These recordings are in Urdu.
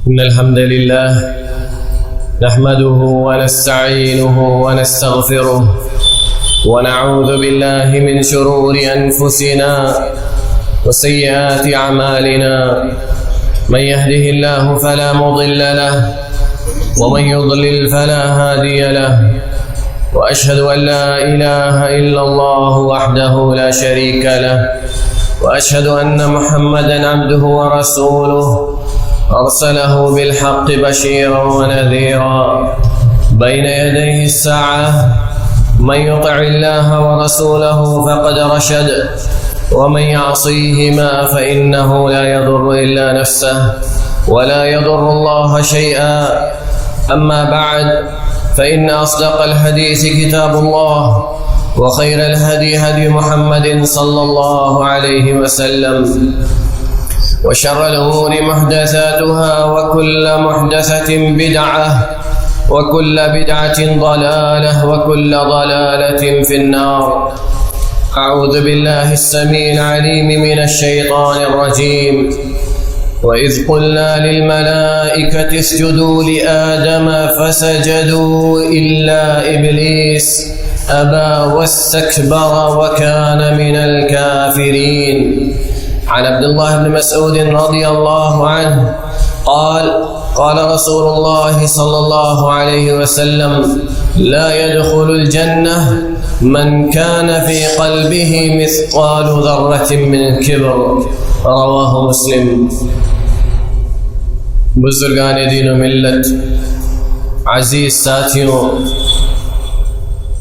إن الحمد لله نحمده ونستعينه ونستغفره ونعوذ بالله من شرور أنفسنا وسيئات أعمالنا. من يهده الله فلا مضل له ومن يضلل فلا هادي له. وأشهد أن لا إله إلا الله وحده لا شريك له وأشهد أن محمدا عبده ورسوله أرسله بالحق بشيرا ونذيرا بين يديه الساعة. من يطع الله ورسوله فقد رشد ومن يعصيهما فإنه لا يضر إلا نفسه ولا يضر الله شيئا. أما بعد فإن أصدق الحديث كتاب الله وخير الهدي هدي محمد صلى الله عليه وسلم وشر الأمور محدثاتها وكل محدثة بدعة وكل بدعة ضلالة وكل ضلالة في النار. أعوذ بالله السميع العليم من الشيطان الرجيم. وإذ قلنا للملائكة اسجدوا لآدم فسجدوا إلا إبليس أبى واستكبر وكان من الكافرين. عن عبد الله بن مسعود رضي الله عنه قال قال رسول الله صلى الله عليه وسلم لا يدخل الجنة من كان في قلبه مثقال ذرة من كبر. رواه مسلم. بزرگان دین و ملت، عزیز ساتھیوں،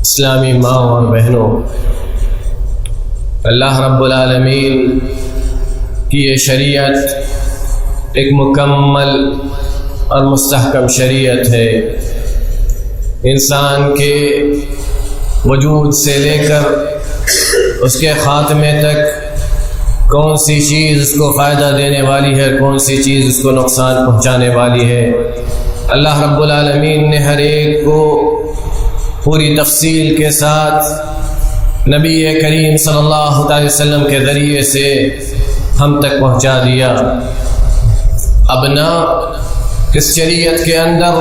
اسلامی ماں اور بہنوں، اللہ رب العالمین کی یہ شریعت ایک مکمل اور مستحکم شریعت ہے. انسان کے وجود سے لے کر اس کے خاتمے تک کون سی چیز اس کو فائدہ دینے والی ہے، کون سی چیز اس کو نقصان پہنچانے والی ہے، اللہ رب العالمین نے ہر ایک کو پوری تفصیل کے ساتھ نبی کریم صلی اللہ علیہ وسلم کے ذریعے سے ہم تک پہنچا دیا. اب نہ اس شریعت کے اندر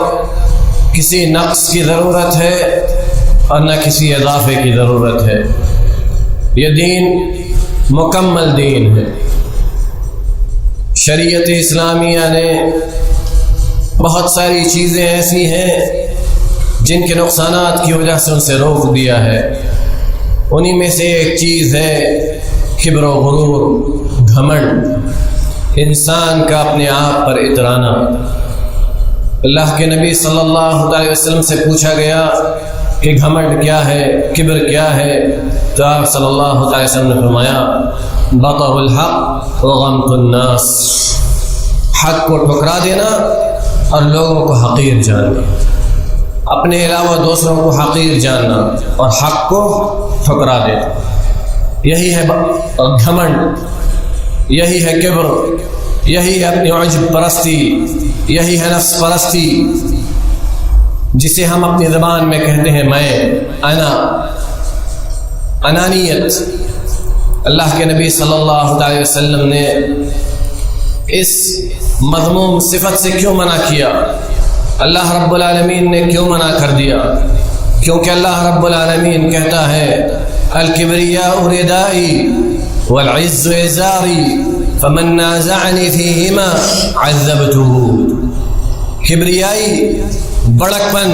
کسی نقص کی ضرورت ہے اور نہ کسی اضافے کی ضرورت ہے. یہ دین مکمل دین ہے. شریعت اسلامیہ نے بہت ساری چیزیں ایسی ہیں جن کے نقصانات کی وجہ سے ان سے روک دیا ہے. انہی میں سے ایک چیز ہے کبر و غرور، گھمنڈ، انسان کا اپنے آپ پر اترانا. اللہ کے نبی صلی اللہ علیہ وسلم سے پوچھا گیا کہ گھمنڈ کیا ہے، کبر کیا ہے، تو آپ صلی اللہ علیہ وسلم نے فرمایا بطر الحق وغمط الناس، حق کو ٹھکرا دینا اور لوگوں کو حقیر جاننا، اپنے علاوہ دوسروں کو حقیر جاننا اور حق کو ٹھکرا دینا. یہی ہے گھمنڈ، یہی ہے کبر، یہی ہے اپنی عجب پرستی، یہی ہے نفس پرستی جسے ہم اپنی زبان میں کہتے ہیں میں، انا، انانیت. اللہ کے نبی صلی اللہ علیہ وسلم نے اس مذموم صفت سے کیوں منع کیا؟ اللہ رب العالمین نے کیوں منع کر دیا؟ کیونکہ اللہ رب العالمین کہتا ہے الکبریاء ردائی والعز ازاری فمن نازعنی فیہما عذبتہ. کبریائی، بڑک پن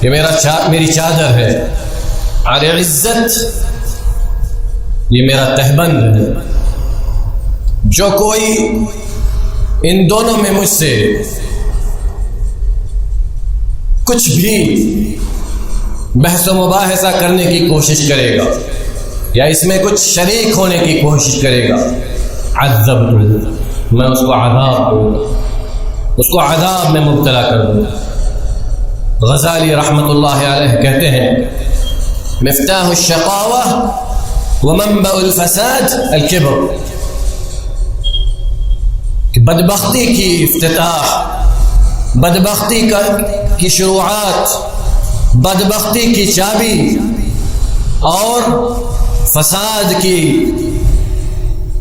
یہ میری چادر ہے، اور عزت یہ میرا تہبند ہے. جو کوئی ان دونوں میں مجھ سے کچھ بھی بحث و مباحثہ کرنے کی کوشش کرے گا یا اس میں کچھ شریک ہونے کی کوشش کرے گا، عذبتہ، میں اس کو عذاب دوں گا، اس کو عذاب میں مبتلا کر دوں گا. غزالی رحمۃ اللہ علیہ کہتے ہیں مفتاح الشقاوہ ومنبع الفساد الکبر، کہ بدبختی کی افتتاح، بدبختی کی شروعات، بدبختی کی چابی اور فساد کی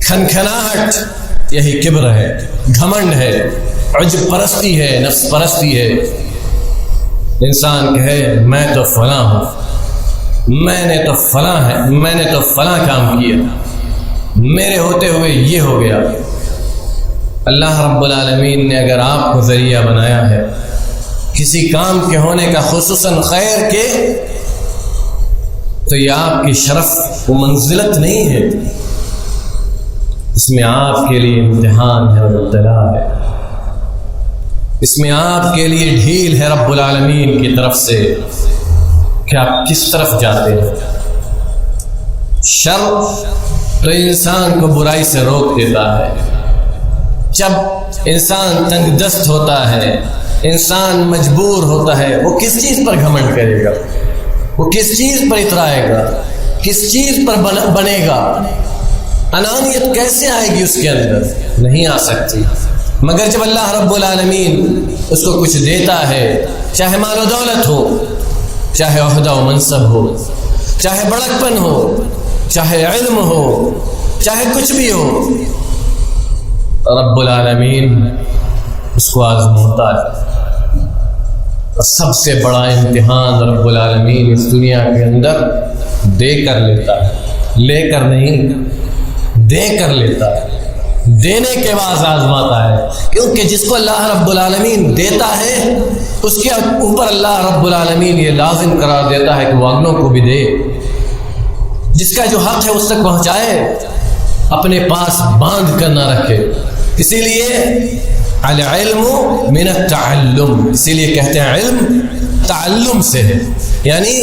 کھنکھناہٹ یہی کبر ہے، گھمنڈ ہے. عجب پرستی ہے، نفس پرستی ہے۔ انسان کہے میں تو فلاں ہوں، میں نے تو فلاں کام کیا، میرے ہوتے ہوئے یہ ہو گیا۔ اللہ رب العالمین نے اگر آپ کو ذریعہ بنایا ہے کسی کام کے ہونے کا، خصوصاً خیر کے، تو یہ آپ کی شرف و منزلت نہیں ہے، اس میں آپ کے لیے امتحان ہے اور ابتلا ہے، اس میں آپ کے لیے ڈھیل ہے رب العالمین کی طرف سے کہ آپ کس طرف جاتے ہیں۔ شر تو انسان کو برائی سے روک دیتا ہے۔ جب انسان تنگ دست ہوتا ہے، انسان مجبور ہوتا ہے، وہ کس چیز پر گھمنڈ کرے گا؟ وہ کس چیز پر اترائے گا؟ کس چیز پر بنے گا؟ انانیت کیسے آئے گی اس کے اندر؟ نہیں آ سکتی۔ مگر جب اللہ رب العالمین اس کو کچھ دیتا ہے، چاہے مال و دولت ہو، چاہے عہدہ و منصب ہو، چاہے بڑکپن ہو، چاہے علم ہو، چاہے کچھ بھی ہو، رب العالمین اس کو آزماتا ہے۔ اور سب سے بڑا امتحان رب العالمین اس دنیا کے اندر دے کر لیتا ہے، لے کر نہیں، دے کر لیتا ہے، دینے کے بعد آزماتا ہے، کیونکہ جس کو اللہ رب العالمین دیتا ہے اس کے اوپر اللہ رب العالمین یہ لازم قرار دیتا ہے کہ وہ اگلوں کو بھی دے، جس کا جو حق ہے اس تک پہنچائے، اپنے پاس باندھ کر نہ رکھے۔ اسی لیے العلم من التعلم، اسی لیے کہتے ہیں علم تعلم سے ہے، یعنی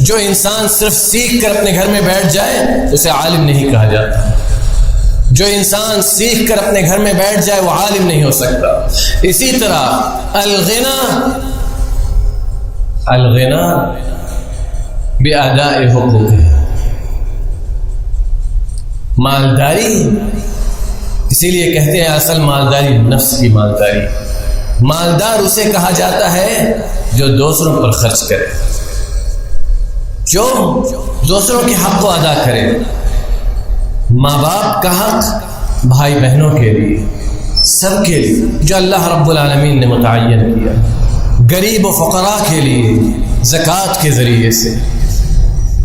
جو انسان صرف سیکھ کر اپنے گھر میں بیٹھ جائے اسے عالم نہیں کہا جاتا، جو انسان سیکھ کر اپنے گھر میں بیٹھ جائے وہ عالم نہیں ہو سکتا۔ اسی طرح الغنا بأداء حقوقه، مالداری، اسی لیے کہتے ہیں اصل مالداری نفس کی مالداری۔ مالدار اسے کہا جاتا ہے جو دوسروں پر خرچ کرے، جو دوسروں کے حق کو ادا کرے، ماں باپ کا حق، بھائی بہنوں کے لیے، سب کے لیے جو اللہ رب العالمین نے متعین کیا، غریب و فقراء کے لیے زکوٰۃ کے ذریعے سے،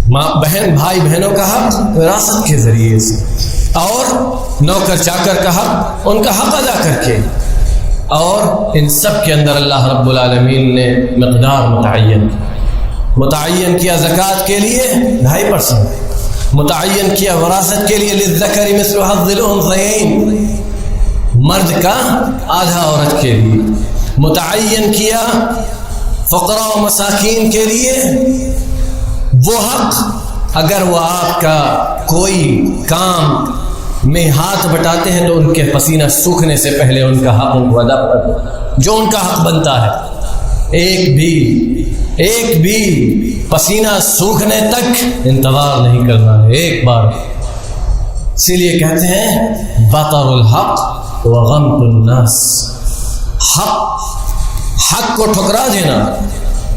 ماں بہن بھائی بہنوں کا حق وراثت کے ذریعے سے، اور نوکر چاکر کا حق ان کا حق ادا کر کے، اور ان سب کے اندر اللہ رب العالمین نے مقدار متعین کیا۔ زکوٰۃ کے لیے 2.5% متعین کیا، وراثت کے لیے للذکر مثل حظ الانثیین، مرد کا آدھا عورت کے لیے متعین کیا، فقراء و مساکین کے لیے وہ حق، اگر وہ آپ کا کوئی کام میں ہاتھ بٹاتے ہیں تو ان کے پسینہ سوکھنے سے پہلے ان کا حق ان کو ادا کر، جو ان کا حق بنتا ہے، ایک بھی پسینہ سوکھنے تک انتظار نہیں کرنا ہے، ایک بار۔ اسی لیے کہتے ہیں بطر الحق وغمط الناس، حق کو ٹھکرا دینا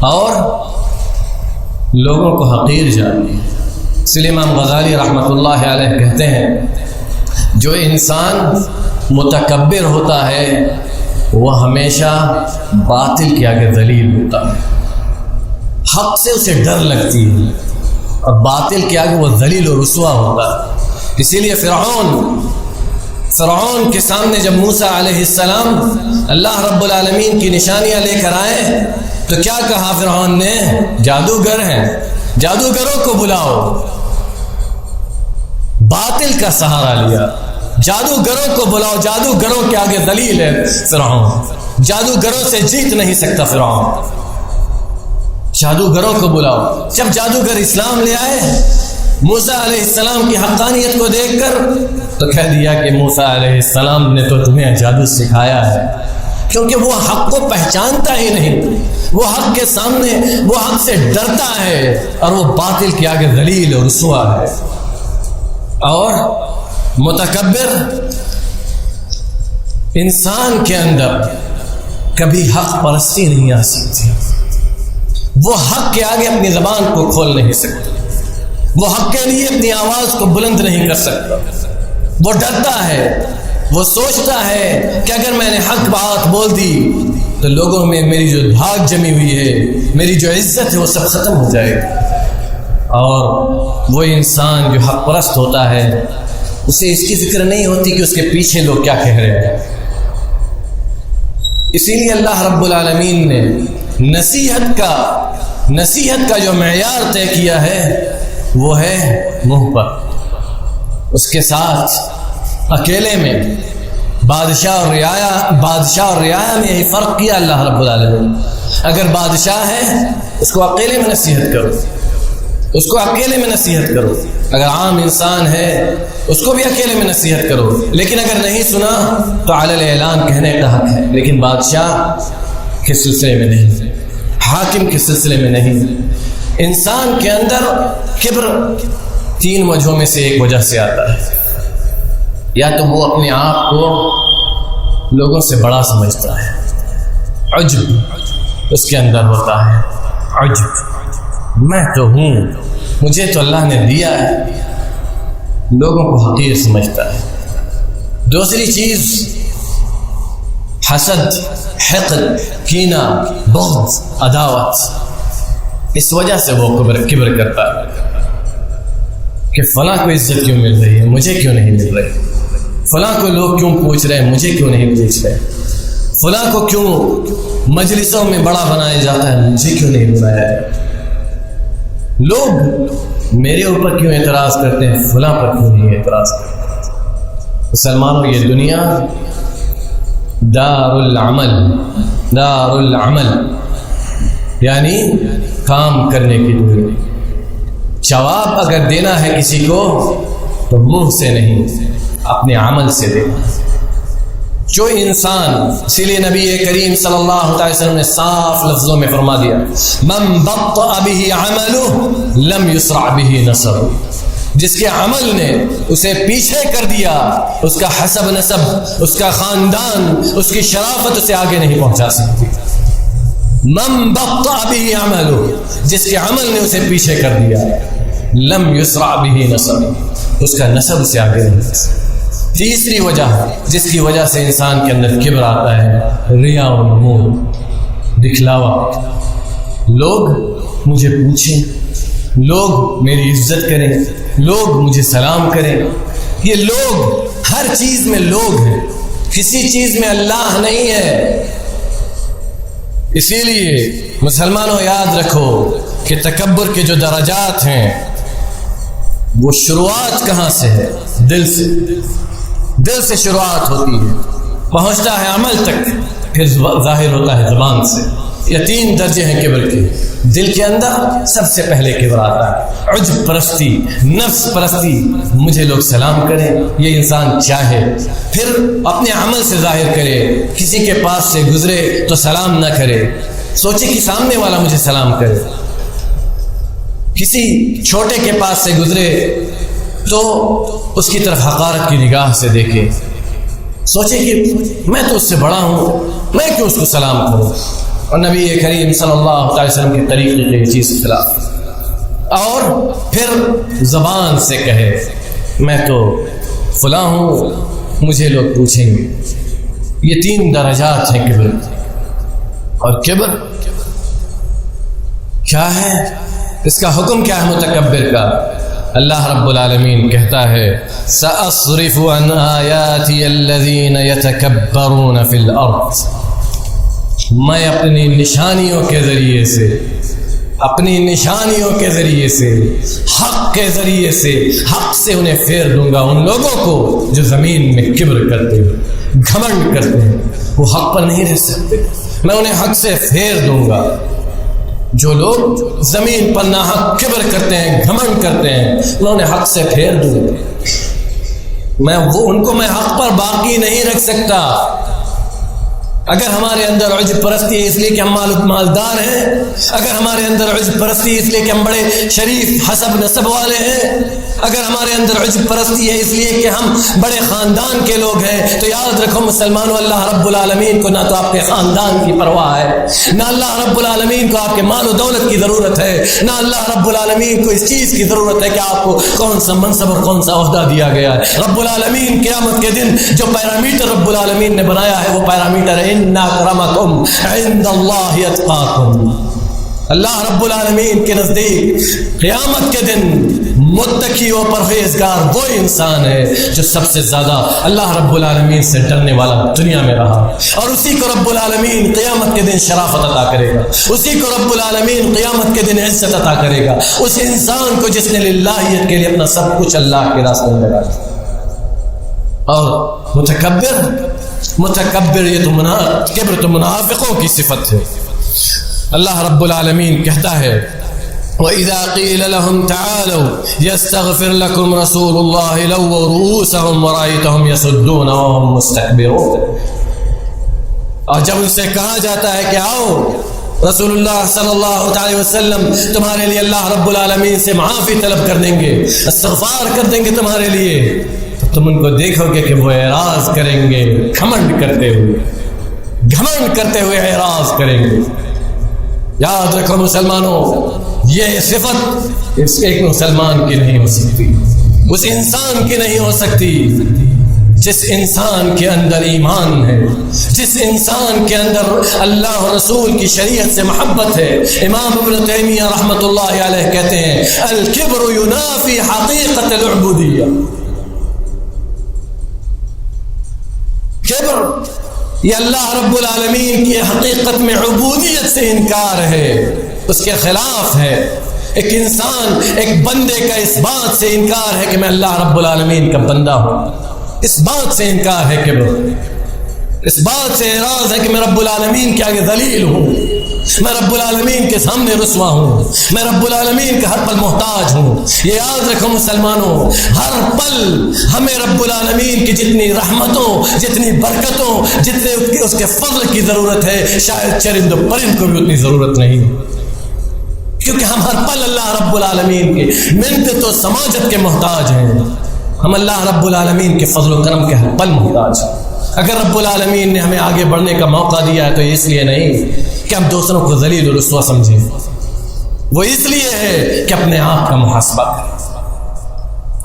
اور لوگوں کو حقیر جاننا۔ اس لیے امام غزالی رحمۃ اللہ علیہ کہتے ہیں جو انسان متکبر ہوتا ہے وہ ہمیشہ باطل کے آگے ذلیل ہوتا ہے، حق سے اسے ڈر لگتی ہے اور باطل کے آگے وہ ذلیل و رسوا ہوتا ہے۔ اسی لیے فرعون کے سامنے جب موسیٰ علیہ السلام اللہ رب العالمین کی نشانیاں لے کر آئے تو کیا کہا فرعون نے؟ جادوگر ہیں، جادوگروں کو بلاؤ۔ باطل کا سہارا لیا، جادوگروں کو بلاؤ، جادوگروں کے آگے ذلیل ہے فرعون، جادوگروں سے جیت نہیں سکتا فرعون، جادوگروں کو بلاؤ۔ جب جادوگر اسلام لے آئے موسیٰ علیہ السلام کی حقانیت کو دیکھ کر تو کہہ دیا کہ موسیٰ علیہ السلام نے تو تمہیں جادو سکھایا ہے، کیونکہ وہ حق کو پہچانتا ہی نہیں، وہ حق کے سامنے وہ حق سے ڈرتا ہے اور وہ باطل کے آگے ذلیل اور رسوا ہے۔ اور متکبر انسان کے اندر کبھی حق پرستی نہیں آ سکتی، وہ حق کے آگے اپنی زبان کو کھول نہیں سکتا، وہ حق کے لیے اپنی آواز کو بلند نہیں کر سکتا، وہ ڈرتا ہے وہ سوچتا ہے کہ اگر میں نے حق بات بول دی تو لوگوں میں میری جو دھاک جمی ہوئی ہے، میری جو عزت ہے، وہ سب ختم ہو جائے گی۔ اور وہ انسان جو حق پرست ہوتا ہے اسے اس کی فکر نہیں ہوتی کہ اس کے پیچھے لوگ کیا کہہ رہے ہیں۔ اسی لیے اللہ رب العالمین نے نصیحت کا جو معیار طے کیا ہے وہ ہے محبت۔ اس کے ساتھ اکیلے میں بادشاہ اور رعایا میں یہی فرق کیا اللہ رب العالمین۔ اگر بادشاہ ہے اس کو اکیلے میں نصیحت کرو، اگر عام انسان ہے اس کو بھی اکیلے میں نصیحت کرو، لیکن اگر نہیں سنا تو علی الاعلان کہنے کا حق ہے، لیکن بادشاہ کے سلسلے میں نہیں، حاکم کے سلسلے میں نہیں۔ انسان کے اندر کبر 3 وجہوں میں سے ایک وجہ سے آتا ہے۔ یا تو وہ اپنے آپ کو لوگوں سے بڑا سمجھتا ہے، عجب اس کے اندر ہوتا ہے، عجب میں تو ہوں، مجھے تو اللہ نے دیا ہے، لوگوں کو حقیر سمجھتا ہے۔ دوسری چیز حسد، حقد، کینہ، بغض، عداوت، اس وجہ سے وہ کبر کرتا ہے کہ فلاں کو عزت کیوں مل رہی ہے، مجھے کیوں نہیں مل رہی، فلاں کو لوگ کیوں پوچھ رہے ہیں، مجھے کیوں نہیں پوچھ رہے، فلاں کو کیوں مجلسوں میں بڑا بنایا جاتا ہے، مجھے کیوں نہیں بنایا ہے، لوگ میرے اوپر کیوں اعتراض کرتے ہیں، فلاں پر کیوں نہیں اعتراض کرتے۔ مسلمانوں، یہ دنیا دار العمل یعنی کام کرنے کی دنیا۔ جواب اگر دینا ہے کسی کو تو منہ سے نہیں، اپنے عمل سے دینا۔ جو انسان، اسی لیے نبی کریم صلی اللہ علیہ وسلم نے صاف لفظوں میں فرما دیا، من بطأ به عمله لم يسرع به نسبه، جس کے عمل نے اسے پیچھے کر دیا، اس کا حسب نسب، اس کا خاندان، اس کی شرافت اسے آگے نہیں پہنچا سکتی۔ من بطأ به عمله، جس کے عمل نے اسے پیچھے کر دیا، لم يسرع به نسبه، اس کا نسب اسے آگے نہیں پہنچا سکتا۔ تیسری وجہ جس کی وجہ سے انسان کے اندر کبر آتا ہے، ریا و نمود، دکھلاوا۔ لوگ مجھے پوچھیں، لوگ میری عزت کریں، لوگ مجھے سلام کریں۔ یہ لوگ ہر چیز میں لوگ ہیں، کسی چیز میں اللہ نہیں ہے۔ اسی لیے مسلمانوں یاد رکھو کہ تکبر کے جو درجات ہیں وہ شروعات کہاں سے ہے؟ دل سے شروعات ہوتی ہے، پہنچتا ہے عمل تک، پھر ظاہر ہوتا ہے زبان سے۔ یہ 3 درجے ہیں کبر کے۔ دل کے اندر سب سے پہلے کبر آتا ہے، عجب پرستی، نفس پرستی، مجھے لوگ سلام کریں، یہ انسان چاہے، پھر اپنے عمل سے ظاہر کرے۔ کسی کے پاس سے گزرے تو سلام نہ کرے، سوچے کہ سامنے والا مجھے سلام کرے۔ کسی چھوٹے کے پاس سے گزرے تو اس کی طرف حقارت کی نگاہ سے دیکھے، سوچے کہ میں تو اس سے بڑا ہوں، میں کیوں اس کو سلام کروں۔ اور نبی کریم صلی اللہ علیہ وسلم کے طریقے کے چیز کے خلاف۔ اور پھر زبان سے کہے، میں تو فلاں ہوں، مجھے لوگ پوچھیں گے۔ یہ 3 درجات ہیں کبر۔ اور کبر کیا ہے؟ اس کا حکم کیا ہے متکبر کا؟ اللہ رب العالمین کہتا ہے، سأصرف عن آیاتی الذین یتکبرون فی الارض، میں اپنی نشانیوں کے ذریعے سے، حق کے ذریعے سے، حق سے انہیں پھیر دوں گا ان لوگوں کو جو زمین میں کبر کرتے ہیں، گھمنڈ کرتے ہیں، وہ حق پر نہیں رہ سکتے، میں انہیں حق سے پھیر دوں گا۔ جو لوگ زمین پر ناحق کبر کرتے ہیں، گھمنڈ کرتے ہیں، میں انہیں حق سے پھیر دوں گا۔ ان کو میں حق پر باقی نہیں رکھ سکتا۔ اگر ہمارے اندر عجب پرستی ہے اس لیے کہ ہم مالدار ہیں، اگر ہمارے اندر عجب پرستی ہے اس لیے کہ ہم بڑے شریف حسب نسب والے ہیں، اگر ہمارے اندر عجب پرستی ہے اس لیے کہ ہم بڑے خاندان کے لوگ ہیں، تو یاد رکھو مسلمانوں، اللہ رب العالمین کو نہ تو آپ کے خاندان کی پرواہ ہے، نہ اللہ رب العالمین کو آپ کے مال و دولت کی ضرورت ہے، نہ اللہ رب العالمین کو اس چیز کی ضرورت ہے کہ آپ کو کون سا منصب اور کون سا عہدہ دیا گیا ہے۔ رب العالمین قیامت کے دن جو پیرامیٹر رب العالمین نے بنایا ہے وہ پیرامیٹر ہے ان اکرمکم عند اللہ اتقاکم۔ اللہ رب العالمین کے نزدیک قیامت کے دن متقی و پرہیزگار وہ انسان ہے جو سب سے زیادہ اللہ رب العالمین سے ڈرنے والا دنیا میں رہا، اور اسی کو رب العالمین قیامت کے دن شرافت عطا کرے گا، اسی کو رب العالمین قیامت کے دن عزت عطا کرے گا، اس انسان کو جس نے للہیت کے لیے اپنا سب کچھ اللہ کے راستے میں لگا دیا۔ اور متکبر یہ تو کبر تو منافقوں کی صفت ہے۔ اللہ رب العالمین کہتا ہے وَإِذَا قِيلَ لَهُمْ تَعَالَوْا يَسْتَغْفِرْ لَكُمْ رَسُولُ اللَّهِ لَوَّوْا رُؤُوسَهُمْ وَرَأَيْتَهُمْ يَصُدُّونَ وَهُمْ مُسْتَكْبِرُونَ، اور جب ان سے کہا جاتا ہے کہ آؤ رسول اللہ صلی اللہ علیہ وسلم تمہارے لیے اللہ رب العالمین سے معافی طلب کر دیں گے، استغفار کر دیں گے تمہارے لیے، تو تم ان کو دیکھو گے کہ وہ اعراض کریں گے، گھمنڈ کرتے ہوئے اعراض کریں گے۔ یاد رکھو مسلمانوں، یہ صفت ایک مسلمان کی نہیں ہو سکتی، اس انسان کی نہیں ہو سکتی جس انسان کے اندر ایمان ہے، جس انسان کے اندر اللہ و رسول کی شریعت سے محبت ہے۔ امام ابن تیمیہ رحمۃ اللہ علیہ کہتے ہیں الکبر ینافی حقیقت العبودیہ، کبر یہ اللہ رب العالمین کی حقیقت میں عبودیت سے انکار ہے، اس کے خلاف ہے۔ ایک انسان ایک بندے کا اس بات سے انکار ہے کہ میں اللہ رب العالمین کا بندہ ہوں، اس بات سے انکار ہے کہ اس بات سے اعراض ہے کہ میں رب العالمین کے آگے ذلیل ہوں، میں رب العالمین کے سامنے رسوا ہوں، میں رب العالمین کا ہر پل محتاج ہوں۔ یہ یاد رکھو مسلمانوں، ہر پل ہمیں رب العالمین کی جتنی رحمتوں، جتنی برکتوں، جتنے اس کے فضل کی ضرورت ہے، شاید چرند و پرند کو بھی اتنی ضرورت نہیں، کیونکہ ہم ہر پل اللہ رب العالمین کے منت و سماجت کے محتاج ہیں، ہم اللہ رب العالمین کے فضل و کرم کے ہر پل محتاج ہیں۔ اگر رب العالمین نے ہمیں آگے بڑھنے کا موقع دیا ہے تو اس لیے نہیں کہ ہم دوسروں کو ذلیل و رسوا سمجھیں، وہ اس لیے ہے کہ اپنے آپ کا محاسبہ کریں،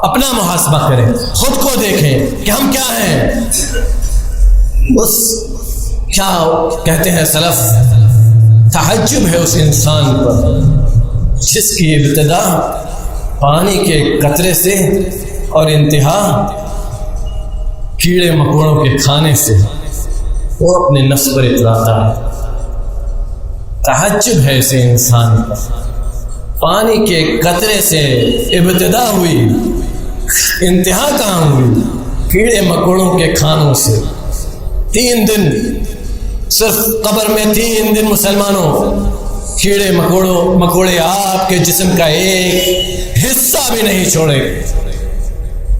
اپنا محاسبہ کریں، خود کو دیکھیں کہ ہم کیا ہیں۔ اس کیا کہتے ہیں سلف، تعجب ہے اس انسان پر جس کی ابتدا پانی کے قطرے سے اور انتہا کیڑے مکوڑوں کے کھانے سے وہ اپنے نفس پر اتراتا ہے۔ تعجب ہے اسے انسان کا، پانی کے قطرے سے ابتدا ہوئی، انتہا کہاں ہوئی؟ کیڑے مکوڑوں کے کھانوں سے۔ 3 دن صرف قبر میں 3 دن مسلمانوں کیڑے مکوڑے آپ کے جسم کا ایک حصہ بھی نہیں چھوڑے،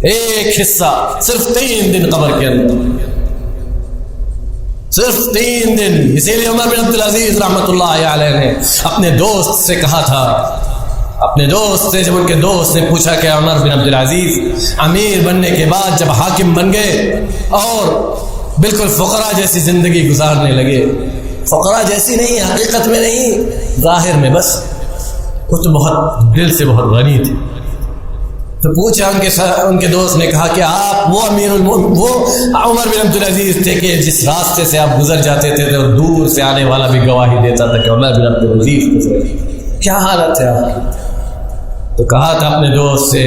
ایک حصہ، صرف 3 دن قبر کے اندر، صرف 3 دن۔ اسی لیے عمر بن عبدالعزیز رحمۃ اللہ علیہ نے اپنے دوست سے کہا تھا، اپنے دوست سے جب ان کے دوست نے پوچھا کہ عمر بن عبدالعزیز امیر بننے کے بعد جب حاکم بن گئے اور بالکل فقراء جیسی زندگی گزارنے لگے، فقراء جیسی نہیں، حقیقت میں نہیں، ظاہر میں بس، وہ تو بہت دل سے بہت غنی تھے، تو پوچھا ان کے دوست نے کہا کہ آپ وہ وہ عمر بن عبدالعزیز تھے کہ جس راستے سے آپ گزر جاتے تھے تو دور سے آنے والا بھی گواہی دیتا تھا کہ عمر بن عبدالعزیز گزرے، کیا حالت ہے آپ کی؟ تو کہا تھا اپنے دوست سے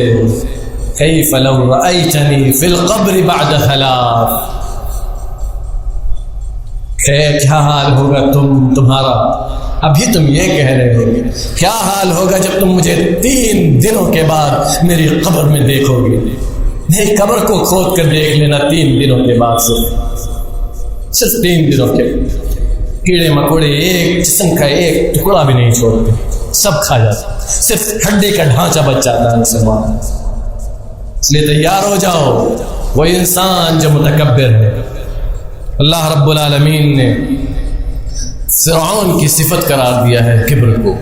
کیف لو رأیتنی فی القبر بعد ثلاث، کیا حال ہوگا تمہارا، ابھی تم یہ کہہ رہے ہو، کیا حال ہوگا جب تم مجھے 3 دنوں کے بعد میری قبر میں دیکھو گے؟ میری قبر کو کھود کر دیکھ لینا 3 دنوں کے بعد، صرف 3 دنوں کے کیڑے مکوڑے ایک جسم کا ایک ٹکڑا بھی نہیں چھوڑتے، سب کھا جاتا، صرف ہڈی کا ڈھانچہ بچ جاتا ہے مسلمان۔ اس لیے تیار ہو جاؤ، وہ انسان جو متکبر ہے، اللہ رب العالمین نے فرعون کی صفت قرار دیا ہے کبر کو،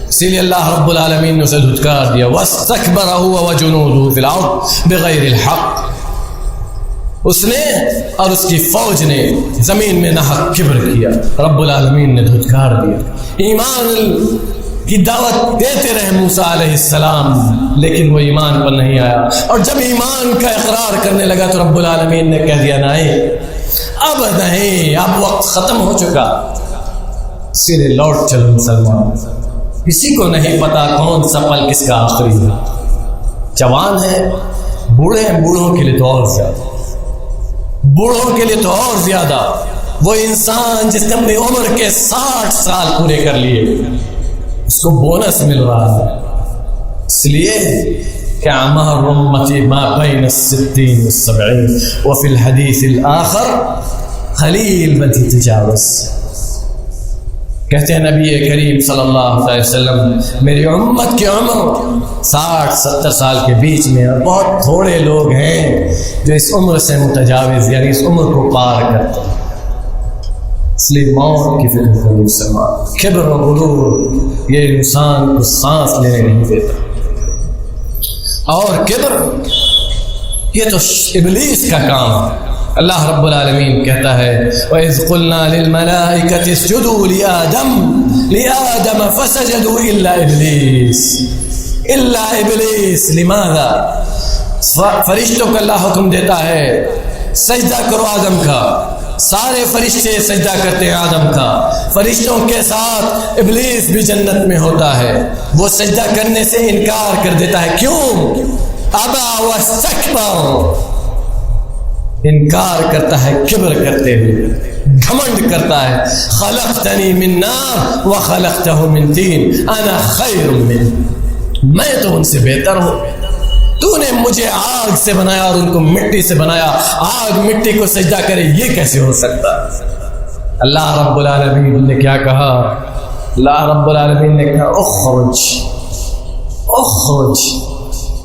اسی لیے اللہ رب العالمین نے اسے دھتکار دیا، وَاسْتَكْبَرَ هُوَ وَجُنُودُهُ فِي الْأَرْضِ بِغَيْرِ الْحَقِّ، اس نے اور اس کی فوج نے زمین میں ناحق کبر کیا، رب العالمین نے دھتکار دیا۔ ایمان کی دعوت دیتے رہے موسیٰ علیہ السلام، لیکن وہ ایمان پر نہیں آیا، اور جب ایمان کا اقرار کرنے لگا تو رب العالمین نے کہہ دیا نہیں، اب نہیں، اب وقت ختم ہو چکا، سیدھے لوٹ چلو مسلمان۔ کسی کو نہیں پتا کون سا پل کس کا آخری ہے، جوان ہے، بوڑھے ہیں، بوڑھوں کے لیے تو اور زیادہ، بوڑھوں کے لیے تو اور زیادہ، وہ انسان جس نے اپنی عمر کے 60 سال پورے کر لیے اس کو بونس مل رہا ہے، اس لیے کہ اعمار امتی ما بین 60 و70 وفی الحدیث الاخر خلیل بدی تجاوز۔ کہتے ہیں نبی کریم صلی اللہ علیہ وسلم میری امت کی عمر 60-70 سال کے بیچ میں، اور بہت تھوڑے لوگ ہیں جو اس عمر سے متجاوز یعنی اس عمر کو پار کرتے ہیں، اس لیے موت کی فکر کرو مسلمان۔ کبر و غرور یہ انسان کو سانس لینے نہیں دیتا، اور کبر یہ تو ابلیس کا کام ہے۔ اللہ رب العالمین کہتا ہے وَإِذْ قُلْنَا لِلْمَلَائِكَةِ اسْجُدُوا لِآدَمَ فَسَجَدُوا إِلَّا إِبْلِيسَ لِمَاذَا، فرشتوں کو اللہ حکم دیتا ہے سجدہ کرو آدم کا، سارے فرشتے سجدہ کرتے ہیں آدم کا، فرشتوں کے ساتھ ابلیس بھی جنت میں ہوتا ہے، وہ سجدہ کرنے سے انکار کر دیتا ہے، کیوں؟ ابا واستکبر، انکار کرتا ہے کبر کرتے ہوئے، گھمنڈ کرتا ہے، خلقتنی من نار وخلقتہ من طین انا خیر منہ، میں تو ان سے بہتر ہوں، تو نے مجھے آگ سے بنایا اور ان کو مٹی سے بنایا، آگ مٹی کو سجدہ کرے یہ کیسے ہو سکتا؟ اللہ رب العالمین نے کیا کہا؟ اللہ رب العالمین نے کہا اخرج اخرج،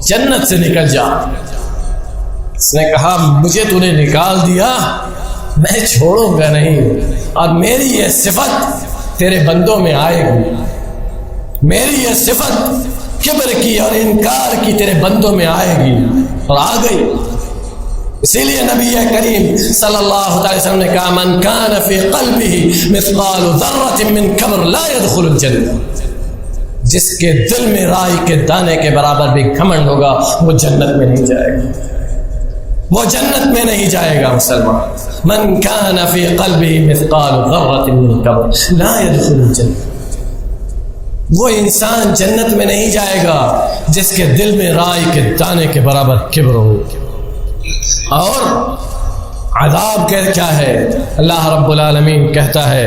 جنت سے نکل جا۔ اس نے کہا مجھے تو نے نکال دیا، میں چھوڑوں گا نہیں، اور میری یہ صفت تیرے بندوں میں آئے گی، میری یہ صفت کبر کی اور انکار کی تیرے بندوں میں آئے گی، اور آ گئی۔ اسی لیے نبی کریم صلی اللہ علیہ وسلم نے کہا من کان فی قلبہ مثقال ذرۃ من کبر لا يدخل الجنہ، جس کے دل میں رائی کے دانے کے برابر بھی گھمنڈ ہوگا وہ جنت میں نہیں جائے گا، وہ جنت میں نہیں جائے گا مسلمان۔ من کان فی قلبہ مثقال ذرۃ من کبر لا يدخل الجنہ، وہ انسان جنت میں نہیں جائے گا جس کے دل میں رائی کے دانے کے برابر کبر ہو۔ اور عذاب کیا ہے؟ اللہ رب العالمین کہتا ہے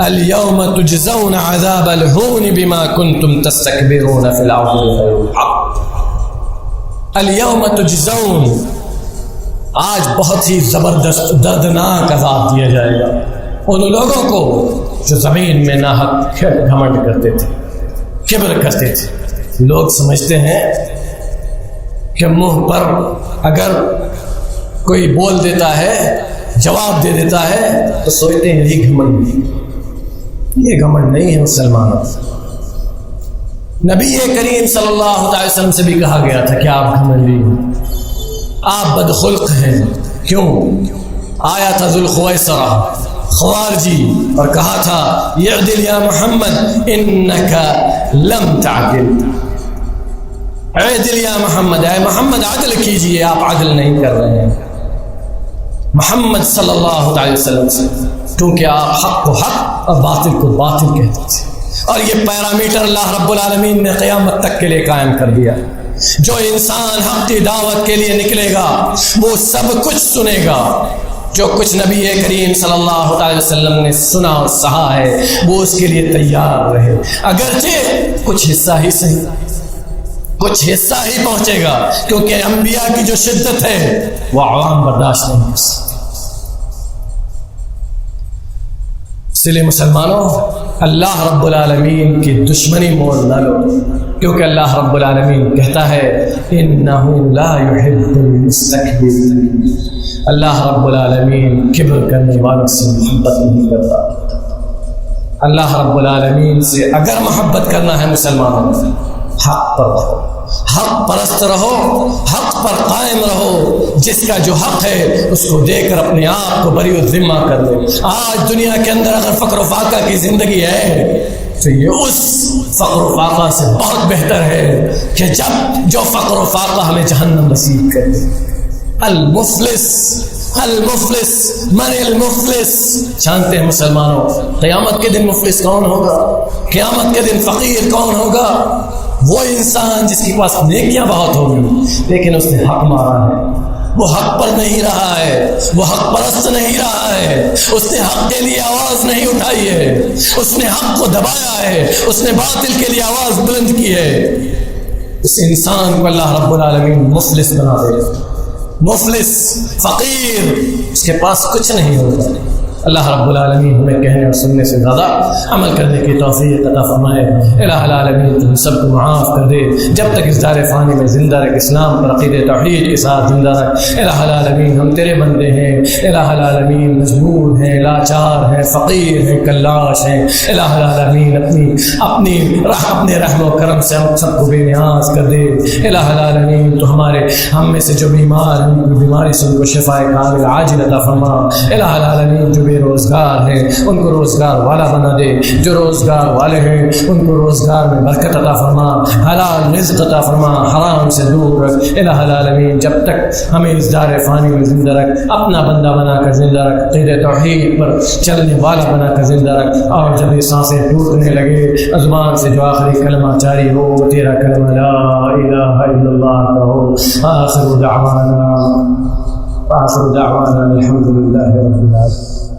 اليوم تجزون عذاب الہون بما کنتم تستکبرون فی الارض بغیر الحق۔ اليوم تجزون، آج بہت ہی زبردست دردناک عذاب دیا جائے گا ان لوگوں کو جو زمین میں ناحق گھمنڈ کرتے تھے، کبر کرتے تھے۔ لوگ سمجھتے ہیں کہ منہ پر اگر کوئی بول دیتا ہے، جواب دے دیتا ہے تو سوچتے ہیں یہ گھمنڈ، یہ گھمنڈ نہیں ہے مسلمانوں۔ نبی کریم صلی اللہ علیہ وسلم سے بھی کہا گیا تھا کہ آپ گھمنڈی ہیں، آپ بدخلق ہیں، کیوں؟ آیا تھا ذوالخویسرہ خوارجی اور کہا تھا اعدل یا محمد انکا لم تعدل، اعدل یا محمد، اے محمد عدل کیجئے، آپ عدل نہیں کر رہے ہیں محمد صلی اللہ علیہ وسلم سے، کیونکہ آپ حق کو حق اور باطل کو باطل کہتے تھے۔ اور یہ پیرامیٹر اللہ رب العالمین نے قیامت تک کے لیے قائم کر دیا، جو انسان حق کی دعوت کے لیے نکلے گا وہ سب کچھ سنے گا، جو کچھ نبی کریم صلی اللہ علیہ وسلم نے سنا اور سہا ہے وہ اس کے لیے تیار رہے، اگرچہ کچھ حصہ ہی صحیح، کچھ حصہ ہی پہنچے گا، کیونکہ انبیاء کی جو شدت ہے وہ عوام برداشت نہیں کر سکتے۔ اس لیے مسلمانوں اللہ رب العالمین کی دشمنی مول نہ لو، کیونکہ اللہ رب العالمین کہتا ہے انہ لا يحب المستکبرین، اللہ رب العالمین کبر کرنے والوں سے محبت نہیں کرتا۔ اللہ رب العالمین سے اگر محبت کرنا ہے مسلمانوں، حق پر رہو، حق پرست رہو، حق پر قائم رہو، جس کا جو حق ہے اس کو دے کر اپنے آپ کو بری الذمہ کر لو۔ آج دنیا کے اندر اگر فقر و فاقہ کی زندگی ہے تو یہ اس فقر و فاقہ سے بہت بہتر ہے کہ جب جو فقر و فاقہ ہمیں جہنم نصیب کر دے۔ المفلس المفلس من المفلس، جانتے ہیں مسلمانوں قیامت کے دن مفلس کون ہوگا؟ قیامت کے دن فقیر کون ہوگا؟ وہ انسان جس کے پاس نیکیاں بہت ہوگی لیکن اس نے حق مارا ہے، وہ حق پر نہیں رہا ہے، وہ حق پرست نہیں رہا ہے، اس نے حق کے لیے آواز نہیں اٹھائی ہے، اس نے حق کو دبایا ہے، اس نے باطل کے لیے آواز بلند کی ہے۔ اس انسان کو اللہ رب العالمین مفلس بنا دے گا، مفلس، فقیر، اس کے پاس کچھ نہیں ہوگا۔ اللہ رب العالمین ہمیں کہنے اور سننے سے زیادہ عمل کرنے کی توفیق عطا فرمائے۔ الہ العالمین تم سب کو معاف کر دے، جب تک اس دار فانی میں زندہ رکھ، اسلام پر عقیدہ توحید کے ساتھ زندہ رکھ۔ الہ العالمین ہم تیرے بندے ہیں، الہ العالمین مجبور ہیں، لاچار ہیں، فقیر ہیں، کلاش ہیں۔ الہ العالمین اپنے رحم و کرم سے ہم سب کو بے نیاز کر دے۔ الہ العالمین تو ہم میں سے جو بیمار ہیں ان کی بیماری سے ان کو شفا کامل عاجل عطا فرما۔ الہ العالمین جو بے روزگار ہیں ان کو روزگار والا بنا دے، جو روزگار والے ہیں ان کو روزگار میں برکت عطا فرما، حلال رزق عطا فرما، حرام سے دور رکھ۔ الہ العالمین جب تک ہمیں اس دار فانی میں زندہ رکھ، اپنا بندہ بنا کر زندہ رکھ، عقیدہ توحید پر چلنے والا بنا کر زندہ رکھ، اور جب یہ سانسیں ٹوٹنے لگے زبان سے جو آخری کلمہ جاری ہو تیرا کلمہ لا الہ الا اللہ کہو۔ آخر دعوانا الحمد للہ رب العالمین۔